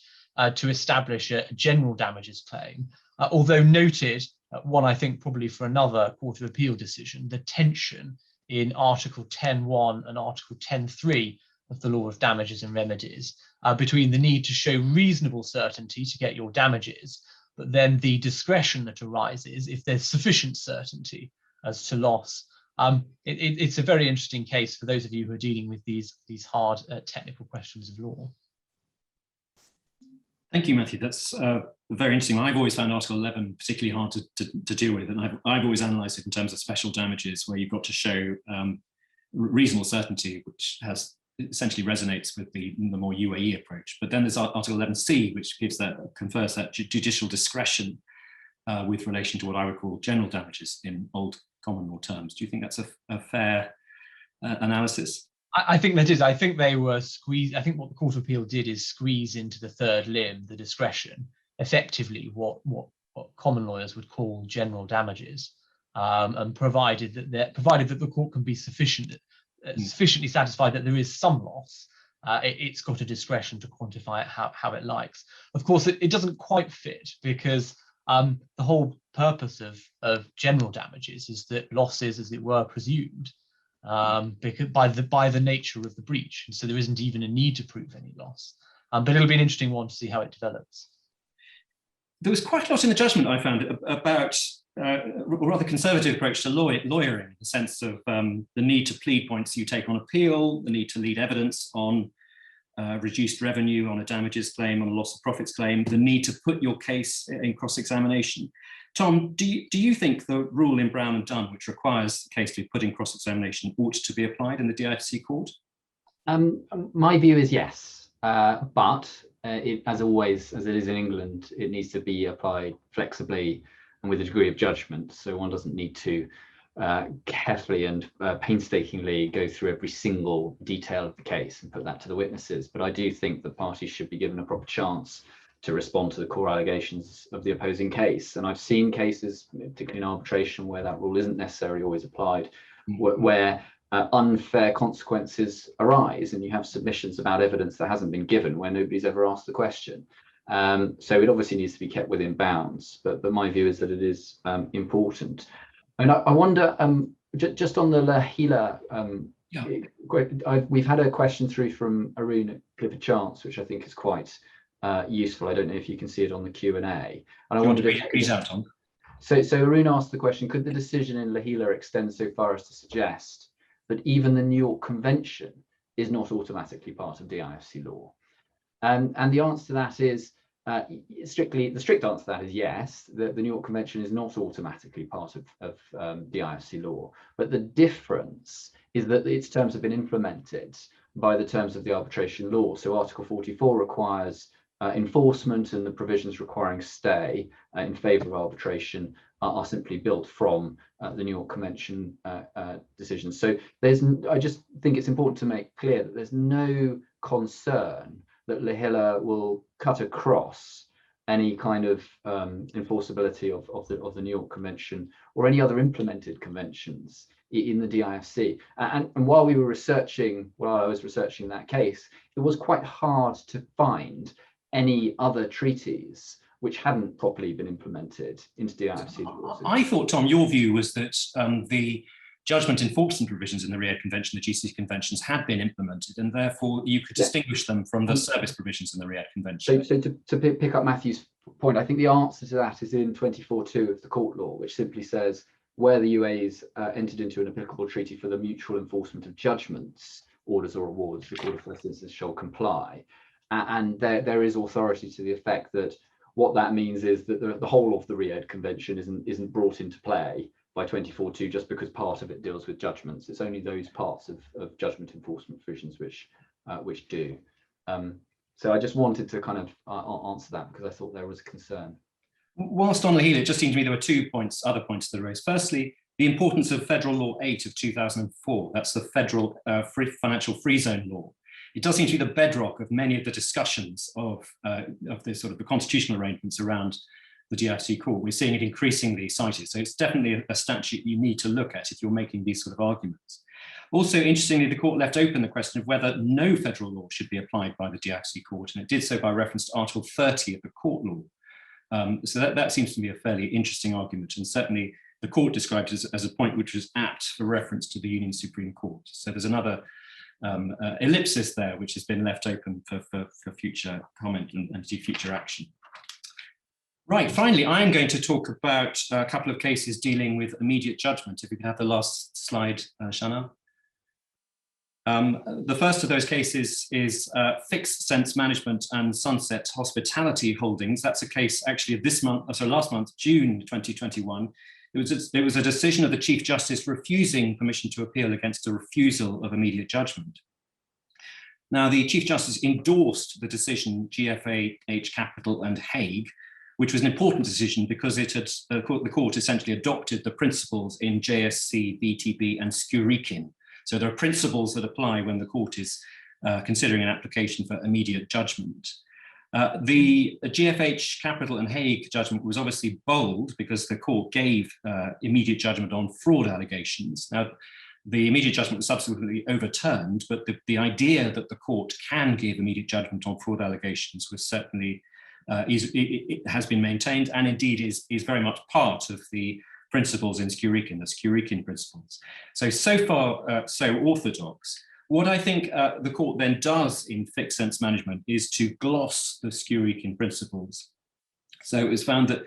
to establish a general damages claim, although noted, one I think probably for another Court of Appeal decision, the tension in Article 10.1 and Article 10.3 of the law of damages and remedies between the need to show reasonable certainty to get your damages, but then the discretion that arises if there's sufficient certainty as to loss. It's a very interesting case for those of you who are dealing with these hard technical questions of law. Thank you, Matthew. That's very interesting. I've always found Article 11 particularly hard to deal with, and I've always analysed it in terms of special damages, where you've got to show reasonable certainty, which essentially resonates with the more UAE approach. But then there's Article 11C, which confers that judicial discretion with relation to what I would call general damages in old common law terms. Do you think that's a fair analysis? I think that is. I think they were squeezed. I think what the Court of Appeal did is squeeze into the third limb, the discretion, effectively what common lawyers would call general damages, and provided that the court can be sufficiently satisfied that there is some loss, it's got a discretion to quantify it how it likes. Of course, it doesn't quite fit, because the whole purpose of general damages is that loss is, as it were, presumed. Because by the nature of the breach, and so there isn't even a need to prove any loss. But it'll be an interesting one to see how it develops. There was quite a lot in the judgment, I found, about a rather conservative approach to lawyering, in the sense of the need to plead points you take on appeal, the need to lead evidence on reduced revenue, on a damages claim, on a loss of profits claim, the need to put your case in cross-examination. Tom, do you think the rule in Brown and Dunn, which requires the case to be put in cross-examination, ought to be applied in the DIFC court? My view is yes, but as always, as it is in England, it needs to be applied flexibly and with a degree of judgment. So one doesn't need to carefully and painstakingly go through every single detail of the case and put that to the witnesses. But I do think the parties should be given a proper chance to respond to the core allegations of the opposing case. And I've seen cases, particularly in arbitration, where that rule isn't necessarily always applied, where unfair consequences arise and you have submissions about evidence that hasn't been given where nobody's ever asked the question. So it obviously needs to be kept within bounds, but my view is that it is important. And I wonder, just on the Weale, we've had a question through from Arun at Clifford Chance, which I think is quite useful. I don't know if you can see it on the Q&A. And I wondered if he's out on. So Arun asked the question: could the decision in Weale extend so far as to suggest that even the New York Convention is not automatically part of DIFC law? And the answer to that is the strict answer to that is yes. The New York Convention is not automatically part of DIFC law, but the difference is that its terms have been implemented by the terms of the arbitration law. So Article 44 requires enforcement, and the provisions requiring stay in favour of arbitration are simply built from the New York Convention decisions. So I just think it's important to make clear that there's no concern that Weale will cut across any kind of enforceability of the New York Convention or any other implemented conventions in the DIFC. And while I was researching that case, it was quite hard to find any other treaties which hadn't properly been implemented into DIFC laws. I thought, Tom, your view was that the judgment enforcement provisions in the Riyadh Convention, the GCC conventions, had been implemented, and therefore you could distinguish them from the service provisions in the Riyadh Convention. So to pick up Matthew's point, I think the answer to that is in 24.2 of the court law, which simply says where the UAE's entered into an applicable treaty for the mutual enforcement of judgments, orders or awards, the court of first instance shall comply. And there is authority to the effect that what that means is that the whole of the Riyadh Convention isn't brought into play by 24.2 just because part of it deals with judgments. It's only those parts of judgment enforcement provisions which do. So I just wanted to kind of answer that because I thought there was a concern. Whilst on Weale, it just seemed to me there were 2 other points that raised. Firstly, the importance of Federal Law 8 of 2004. That's the Federal Financial Free Zone Law. It does seem to be the bedrock of many of the discussions of the sort of the constitutional arrangements around the DIFC court. We're seeing it increasingly cited. So it's definitely a statute you need to look at if you're making these sort of arguments. Also, interestingly, the court left open the question of whether no federal law should be applied by the DIFC court, and it did so by reference to Article 30 of the court law. So that seems to be a fairly interesting argument, and certainly the court described it as a point which was apt for reference to the Union Supreme Court. So there's another ellipsis there, which has been left open for future comment and future action. Right, finally, I'm going to talk about a couple of cases dealing with immediate judgment. If we can have the last slide, Shana. The first of those cases is Fixed Sense Management and Sunset Hospitality Holdings. That's a case actually of this month, so last month, June 2021. It was a decision of the Chief Justice refusing permission to appeal against a refusal of immediate judgment. Now, the Chief Justice endorsed the decision GFH Capital and Hague, which was an important decision because it had, the court essentially adopted the principles in JSC, BTB and Skurikin. So there are principles that apply when the court is considering an application for immediate judgment. The GFH Capital and Hague judgment was obviously bold because the court gave immediate judgment on fraud allegations. Now, the immediate judgment was subsequently overturned, but the idea that the court can give immediate judgment on fraud allegations was certainly, it has been maintained, and indeed is very much part of the principles in Skurikin, the Skurikin principles. So far, so orthodox. What I think the court then does in Fixed Sense Management is to gloss the Skurikin principles. So it was found that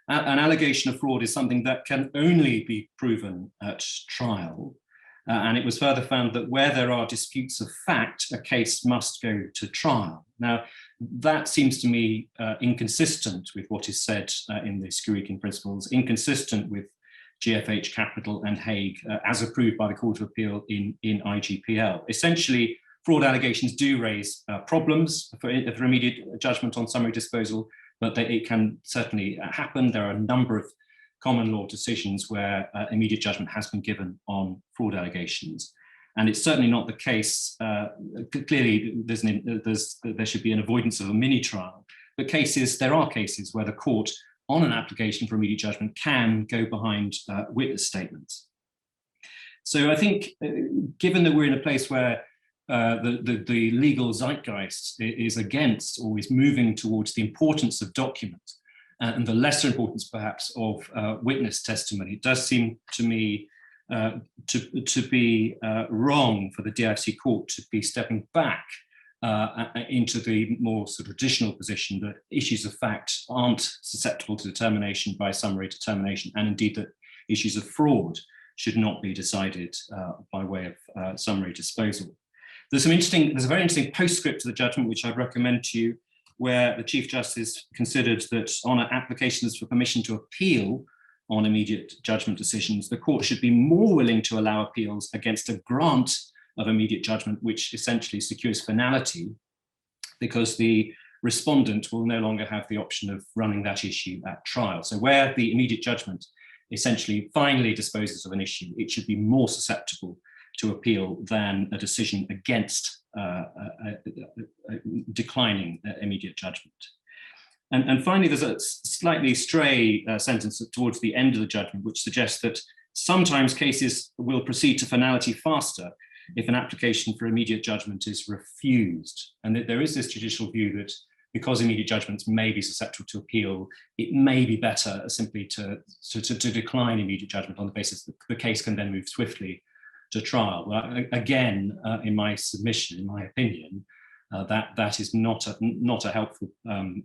an allegation of fraud is something that can only be proven at trial. And it was further found that where there are disputes of fact, a case must go to trial. Now, that seems to me inconsistent with what is said in the Skurikin principles, inconsistent with GFH Capital and Hague as approved by the Court of Appeal in IGPL. Essentially, fraud allegations do raise problems for immediate judgment on summary disposal, but it can certainly happen. There are a number of common law decisions where immediate judgment has been given on fraud allegations. And it's certainly not the case, clearly there should be an avoidance of a mini trial, but there are cases where the court on an application for immediate judgment can go behind witness statements. So I think given that we're in a place where the legal zeitgeist is against or is moving towards the importance of documents and the lesser importance perhaps of witness testimony, it does seem to me to be wrong for the DIFC court to be stepping back into the more sort of traditional position that issues of fact aren't susceptible to determination by summary determination, and indeed that issues of fraud should not be decided by way of summary disposal. There's a very interesting postscript to the judgment which I'd recommend to you, where the Chief Justice considered that on applications for permission to appeal on immediate judgment decisions, the court should be more willing to allow appeals against a grant of immediate judgment, which essentially secures finality, because the respondent will no longer have the option of running that issue at trial. So where the immediate judgment essentially finally disposes of an issue, it should be more susceptible to appeal than a decision against declining immediate judgment. And finally, there's a slightly stray sentence towards the end of the judgment, which suggests that sometimes cases will proceed to finality faster if an application for immediate judgment is refused. And that there is this judicial view that because immediate judgments may be susceptible to appeal, it may be better simply to decline immediate judgment on the basis that the case can then move swiftly to trial. Well, again, in my submission, in my opinion, that is not a helpful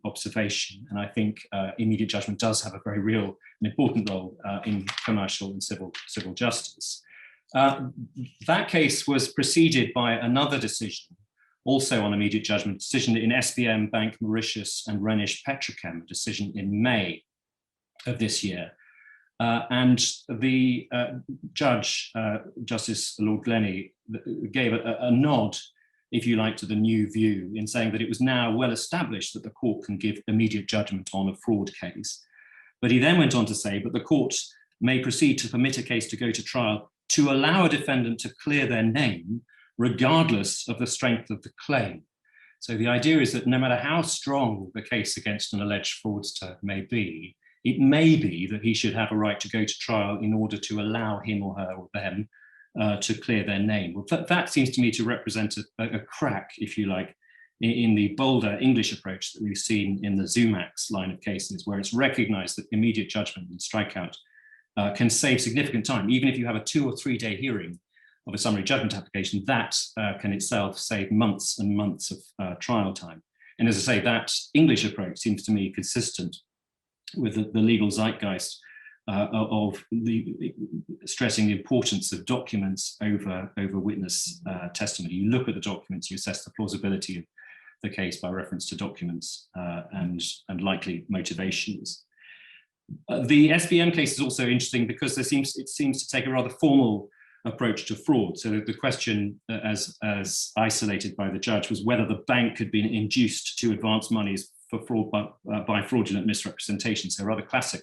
observation. And I think immediate judgment does have a very real and important role in commercial and civil justice. That case was preceded by another decision, also on immediate judgment, decision in SBM Bank Mauritius and Rhenish Petrochem, a decision in May of this year. And the judge, Justice Lord Glennie, gave a nod, if you like, to the new view in saying that it was now well established that the court can give immediate judgment on a fraud case. But he then went on to say, but the court may proceed to permit a case to go to trial to allow a defendant to clear their name, regardless of the strength of the claim. So the idea is that no matter how strong the case against an alleged fraudster may be, it may be that he should have a right to go to trial in order to allow him or her or them to clear their name. Well, that seems to me to represent a crack, if you like, in the bolder English approach that we've seen in the Zumax line of cases, where it's recognized that immediate judgment and strikeout can save significant time, even if you have a 2 or 3 day hearing of a summary judgment application, that can itself save months and months of trial time. And as I say, that English approach seems to me consistent with the legal zeitgeist of stressing the importance of documents over witness testimony. You look at the documents, you assess the plausibility of the case by reference to documents and likely motivations. The SBM case is also interesting because it seems to take a rather formal approach to fraud. So the question, as isolated by the judge, was whether the bank had been induced to advance monies for fraud by fraudulent misrepresentation. So a rather classic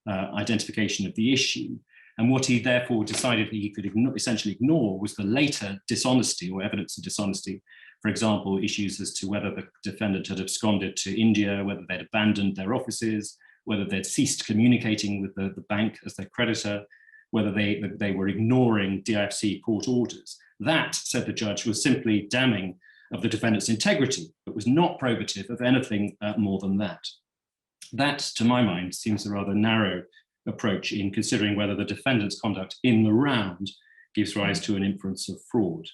identification of the issue. And what he therefore decided he could essentially ignore was the later dishonesty or evidence of dishonesty. For example, issues as to whether the defendant had absconded to India, whether they'd abandoned their offices, whether they'd ceased communicating with the bank as their creditor, whether they were ignoring DIFC court orders. That, said the judge, was simply damning of the defendant's integrity, but was not probative of anything more than that. That, to my mind, seems a rather narrow approach in considering whether the defendant's conduct in the round gives rise to an inference of fraud.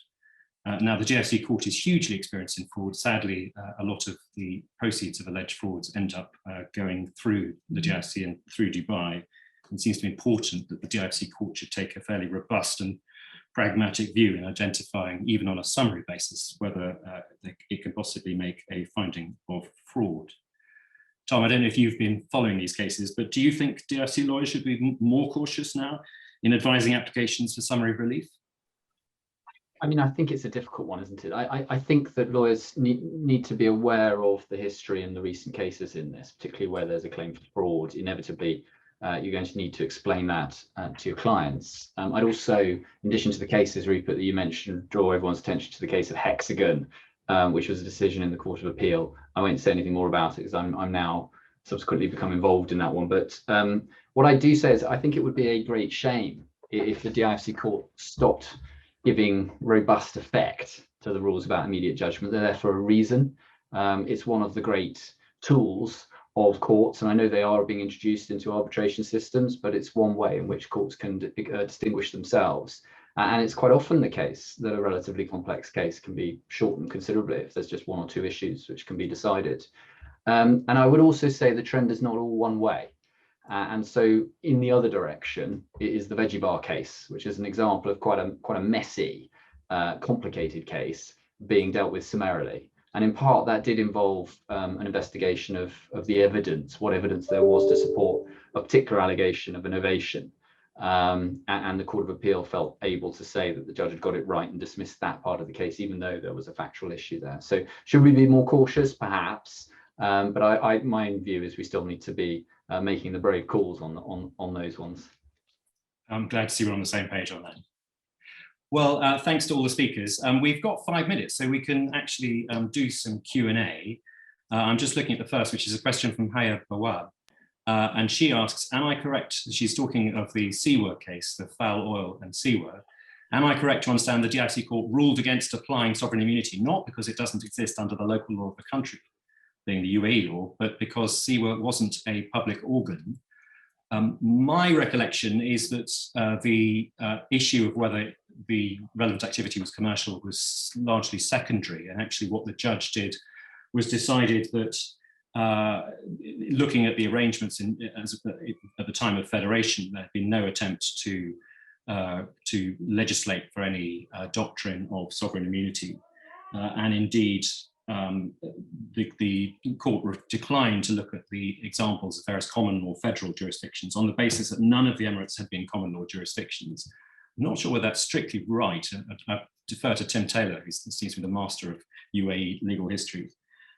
Now, the DIFC court is hugely experienced in fraud. Sadly, a lot of the proceeds of alleged frauds end up going through the DIFC and through Dubai. It seems to be important that the DIFC court should take a fairly robust and pragmatic view in identifying, even on a summary basis, whether it can possibly make a finding of fraud. Tom, I don't know if you've been following these cases, but do you think DIFC lawyers should be more cautious now in advising applications for summary relief? I mean, I think it's a difficult one, isn't it? I think that lawyers need to be aware of the history and the recent cases in this, particularly where there's a claim for fraud. Inevitably, you're going to need to explain that to your clients. I'd also, in addition to the cases, Rupert, that you mentioned, draw everyone's attention to the case of Hexagon, which was a decision in the Court of Appeal. I won't say anything more about it because I'm now subsequently become involved in that one. But what I do say is I think it would be a great shame if the DIFC court stopped giving robust effect to the rules about immediate judgment. They're there for a reason. It's one of the great tools of courts, and I know they are being introduced into arbitration systems, but it's one way in which courts can distinguish themselves. And it's quite often the case that a relatively complex case can be shortened considerably if there's just one or two issues which can be decided. And I would also say the trend is not all one way. And so in the other direction, it is the veggie bar case, which is an example of quite a messy, complicated case being dealt with summarily. And in part, that did involve an investigation of the evidence, what evidence there was to support a particular allegation of an ovation. And the Court of Appeal felt able to say that the judge had got it right and dismissed that part of the case, even though there was a factual issue there. So should we be more cautious? Perhaps. But my view is we still need to be making the brave calls on those ones. I'm glad to see we're on the same page on that. Well, thanks to all the speakers. We've got 5 minutes, so we can actually do some Q&A. I'm just looking at the first, which is a question from Haya Bawab. And she asks, am I correct? She's talking of the CIArb case, the foul oil and CIArb. Am I correct to understand the DIFC court ruled against applying sovereign immunity, not because it doesn't exist under the local law of the country, being the UAE law, but because CIArb wasn't a public organ? My recollection is that the issue of whether the relevant activity was commercial was largely secondary. And actually what the judge did was decided that looking at the arrangements at the time of federation, there had been no attempt to legislate for any doctrine of sovereign immunity. And indeed, the court declined to look at the examples of various common law federal jurisdictions on the basis that none of the emirates had been common law jurisdictions. I'm not sure whether that's strictly right. I defer to Tim Taylor, who seems to be the master of UAE legal history.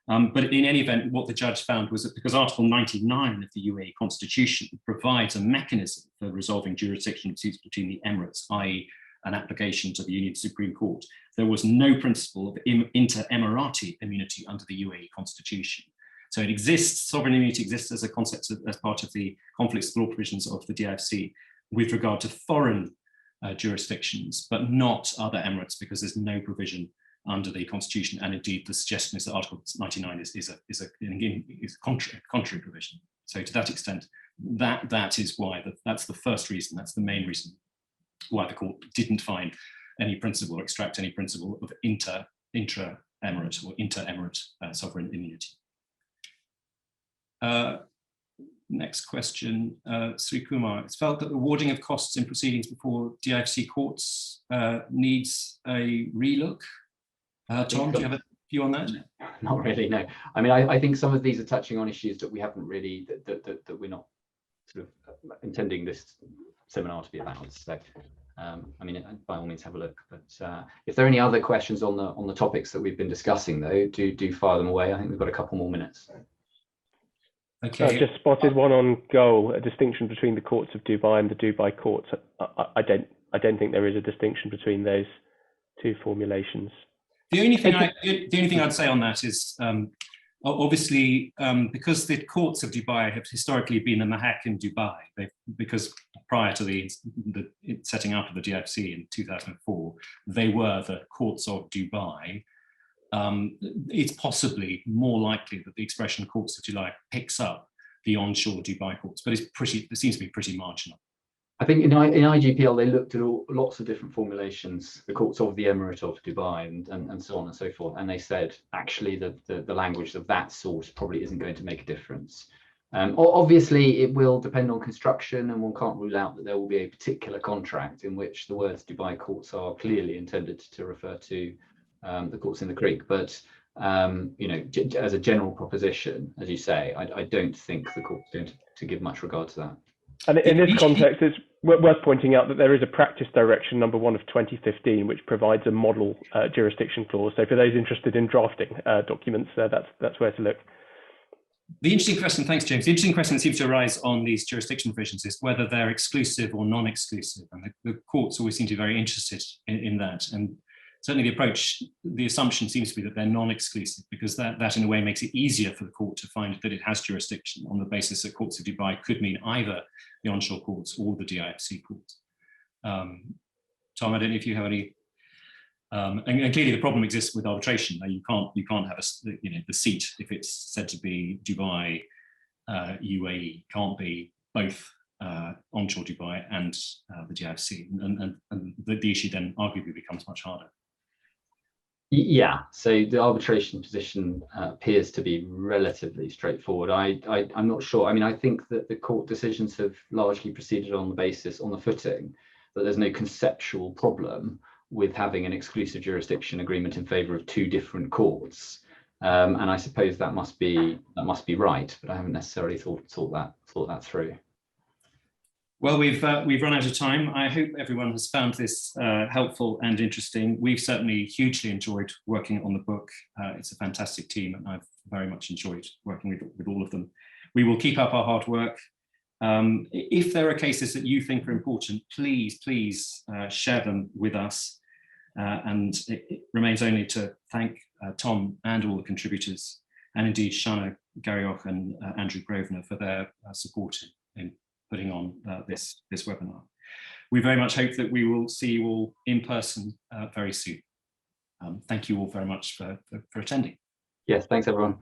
But in any event, what the judge found was that because Article 99 of the UAE Constitution provides a mechanism for resolving jurisdiction disputes between the Emirates, i.e. an application to the Union Supreme Court, there was no principle of inter-Emirati immunity under the UAE Constitution. So it exists, sovereign immunity exists as a concept as part of the conflicts of law provisions of the DIFC with regard to foreign jurisdictions, but not other Emirates, because there's no provision under the Constitution, and indeed the suggestion is that Article 99 is a contrary provision. So to that extent, that is why that's the first reason, that's the main reason why the court didn't find any principle or extract any principle of intra-emirate or inter-emirate sovereign immunity. Next question, Sri Kumar. It's felt that the awarding of costs in proceedings before DIFC courts needs a relook. Tom, do you have a view on that? Not really, no. I mean, I think some of these are touching on issues that we haven't really, that we're not sort of intending this seminar to be about. So, I mean, by all means, have a look. But if there are any other questions on the topics that we've been discussing, though, do fire them away. I think we've got a couple more minutes. Okay. I just spotted one on goal, a distinction between the courts of Dubai and the Dubai courts. I don't think there is a distinction between those two formulations. The only thing I'd say on that is obviously because the courts of Dubai have historically been the Mahak in Dubai, because prior to the setting up of the DIFC in 2004, they were the courts of Dubai. It's possibly more likely that the expression courts of Dubai picks up the onshore Dubai courts, but it seems to be pretty marginal. I think in IGPL, they looked at lots of different formulations, the courts of the Emirate of Dubai and so on and so forth. And they said, actually, the language of that sort probably isn't going to make a difference. Obviously, it will depend on construction, and one can't rule out that there will be a particular contract in which the words Dubai courts are clearly intended to refer to the courts in the creek. But, you know, as a general proposition, as you say, I don't think the court's going to give much regard to that. And in this context, it's worth pointing out that there is a practice direction number 1 of 2015, which provides a model jurisdiction clause. So for those interested in drafting documents, that's where to look. The interesting question, thanks, James. The interesting question that seems to arise on these jurisdiction provisions is whether they're exclusive or non-exclusive. And the courts always seem to be very interested in that. And certainly the assumption seems to be that they're non-exclusive, because that in a way makes it easier for the court to find that it has jurisdiction on the basis that courts of Dubai could mean either the onshore courts or the DIFC courts. Tom, I don't know if you have any, and clearly the problem exists with arbitration. You can't have the seat if it's said to be Dubai, UAE, can't be both onshore Dubai and the DIFC, and the issue then arguably becomes much harder. Yeah, so the arbitration position appears to be relatively straightforward. I'm not sure. I mean, I think that the court decisions have largely proceeded on the footing that there's no conceptual problem with having an exclusive jurisdiction agreement in favour of two different courts, and I suppose that must be right. But I haven't necessarily thought that through. Well, we've run out of time. I hope everyone has found this helpful and interesting. We've certainly hugely enjoyed working on the book. It's a fantastic team, and I've very much enjoyed working with all of them. We will keep up our hard work. If there are cases that you think are important, please share them with us. And it remains only to thank Tom and all the contributors, and indeed Shana Garioch and Andrew Grosvenor for their support in putting on this webinar. We very much hope that we will see you all in person very soon. Thank you all very much for attending. Yes, thanks everyone.